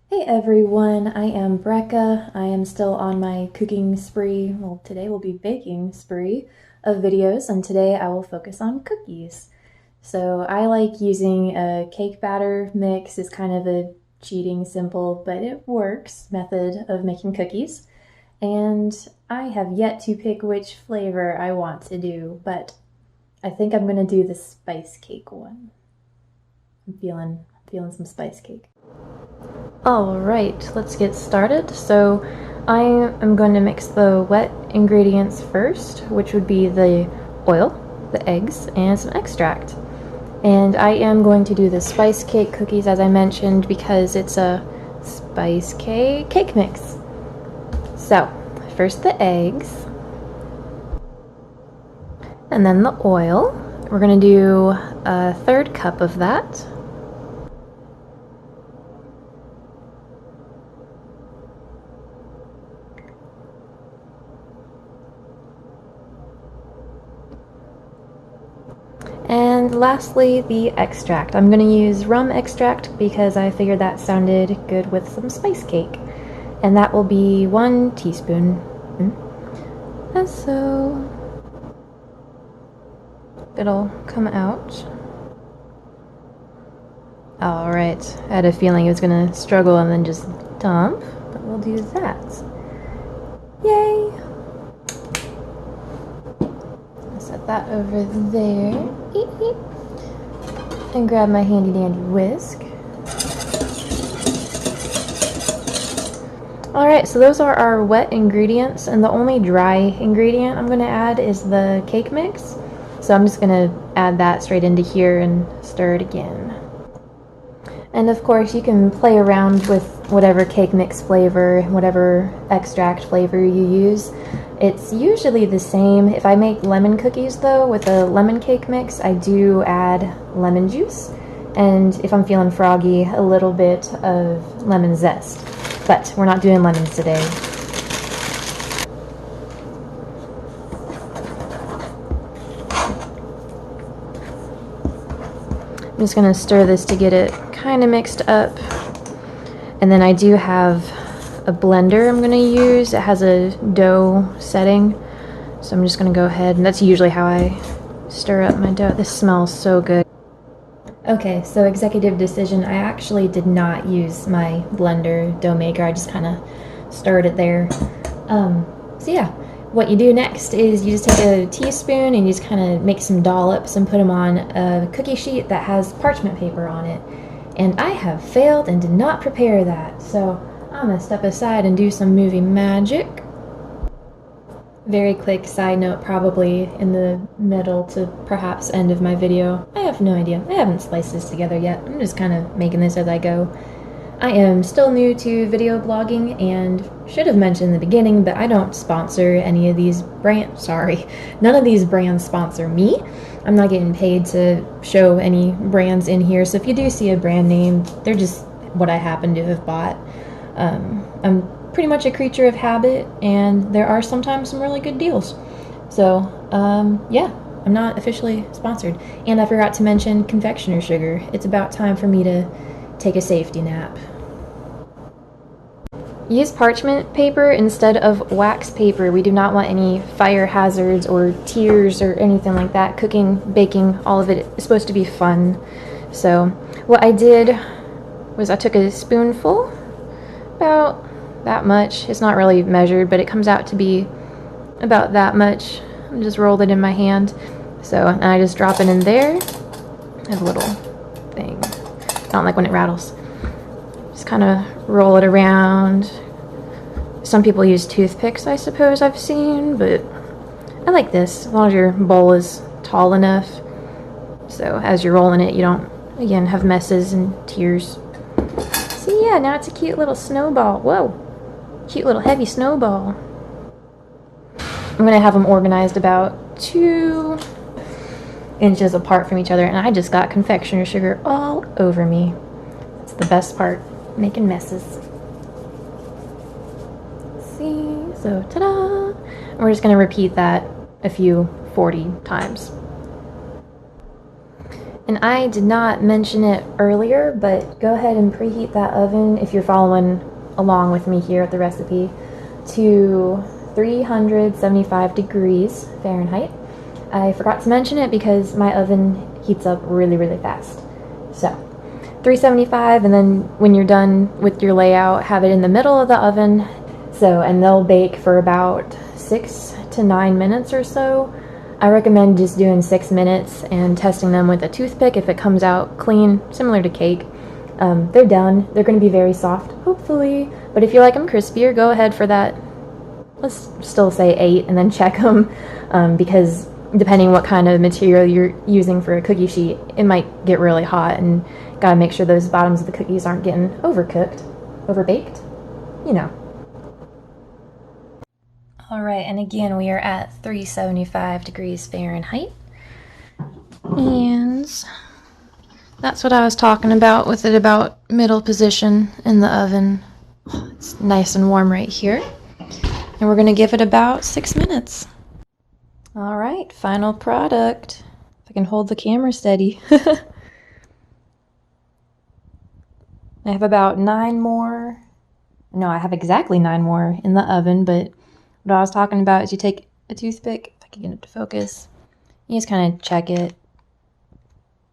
Hey everyone, I am Brecca. I am still on my cooking spree. Well, today will be baking spree of videos, and today I will focus on cookies. So I like using a cake batter mix. It's kind of a cheating, simple, but it works method of making cookies. And I have yet to pick which flavor I want to do, but I think I'm gonna do the spice cake one. I'm feeling some spice cake. Alright, let's get started. So I am going to mix the wet ingredients first, which would be the oil, the eggs, and some extract. And I am going to do the spice cake cookies as I mentioned because it's a spice cake mix. So first the eggs, and then the oil. We're going to do a third cup of that. And lastly, the extract. I'm going to use rum extract because I figured that sounded good with some spice cake. And that will be 1 teaspoon. And so it'll come out. Alright, I had a feeling it was going to struggle and then just dump, but we'll do that. Yay! Set that over there. And grab my handy dandy whisk. Alright, so those are our wet ingredients, and the only dry ingredient I'm going to add is the cake mix. So I'm just going to add that straight into here and stir it again. And of course you can play around with whatever cake mix flavor, whatever extract flavor you use. It's usually the same. If I make lemon cookies though, with a lemon cake mix, I do add lemon juice. And if I'm feeling froggy, a little bit of lemon zest. But we're not doing lemons today. I'm just gonna stir this to get it kind of mixed up. And then I do have a blender I'm going to use. It has a dough setting, so I'm just going to go ahead, and that's usually how I stir up my dough. This smells so good. Okay, so executive decision, I actually did not use my blender dough maker. I just kind of stirred it there. So yeah, what you do next is you just take a teaspoon and you just kind of make some dollops and put them on a cookie sheet that has parchment paper on it. And I have failed and did not prepare that, so I'm gonna step aside and do some movie magic. Very quick side note, probably in the middle to perhaps end of my video. I have no idea. I haven't spliced this together yet. I'm just kind of making this as I go. I am still new to video blogging and should have mentioned in the beginning, but I don't sponsor any of these brands. Sorry, none of these brands sponsor me. I'm not getting paid to show any brands in here, so if you do see a brand name, they're just what I happen to have bought. I'm pretty much a creature of habit, and there are sometimes some really good deals. So, yeah, I'm not officially sponsored. And I forgot to mention confectioner sugar. It's about time for me to take a safety nap. Use parchment paper instead of wax paper. We do not want any fire hazards or tears or anything like that. Cooking, baking, all of it is supposed to be fun. So what I did was I took a spoonful, about that much. It's not really measured, but it comes out to be about that much. I just rolled it in my hand. So, and I just drop it in there. I have a little thing. I don't like when it rattles. Just kind of roll it around. Some people use toothpicks, I suppose I've seen, but I like this, as long as your bowl is tall enough. So as you're rolling it, you don't, again, have messes and tears. See, yeah, now it's a cute little snowball. Whoa, cute little heavy snowball. I'm gonna have them organized about 2 inches apart from each other, and I just got confectioner sugar all over me. That's the best part, making messes. See, so ta-da! We're just gonna repeat that a few 40 times. And I did not mention it earlier, but go ahead and preheat that oven if you're following along with me here at the recipe to 375 degrees Fahrenheit. I forgot to mention it because my oven heats up really, really fast. So 375, and then when you're done with your layout, have it in the middle of the oven. And they'll bake for about 6 to 9 minutes or so. I recommend just doing 6 minutes and testing them with a toothpick. If it comes out clean, similar to cake, they're done. They're going to be very soft, hopefully. But if you like them crispier, go ahead for that. Let's still say 8 and then check them, because depending what kind of material you're using for a cookie sheet, it might get really hot, and gotta make sure those bottoms of the cookies aren't getting overbaked, you know. All right, and again, we are at 375 degrees Fahrenheit. And that's what I was talking about with it about middle position in the oven. It's nice and warm right here. And we're gonna give it about 6 minutes. All right, final product. If I can hold the camera steady. I have about 9 more. No, I have exactly 9 more in the oven, but what I was talking about is you take a toothpick, if I can get it to focus, you just kind of check it,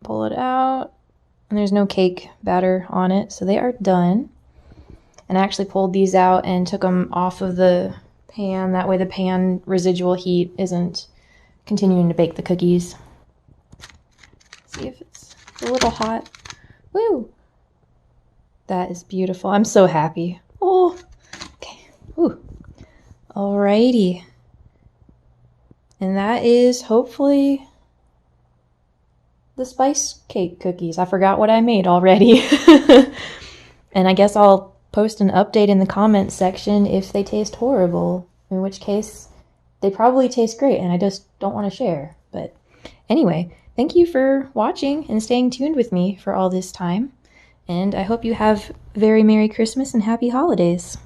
pull it out, and there's no cake batter on it, so they are done. And I actually pulled these out and took them off of the pan, that way the pan residual heat isn't continuing to bake the cookies. See if it's a little hot. Woo! That is beautiful. I'm so happy. Oh, okay. Ooh. Alrighty. And that is hopefully the spice cake cookies. I forgot what I made already. And I guess I'll post an update in the comments section if they taste horrible, in which case they probably taste great and I just don't want to share. But anyway, thank you for watching and staying tuned with me for all this time. And I hope you have very Merry Christmas and Happy Holidays.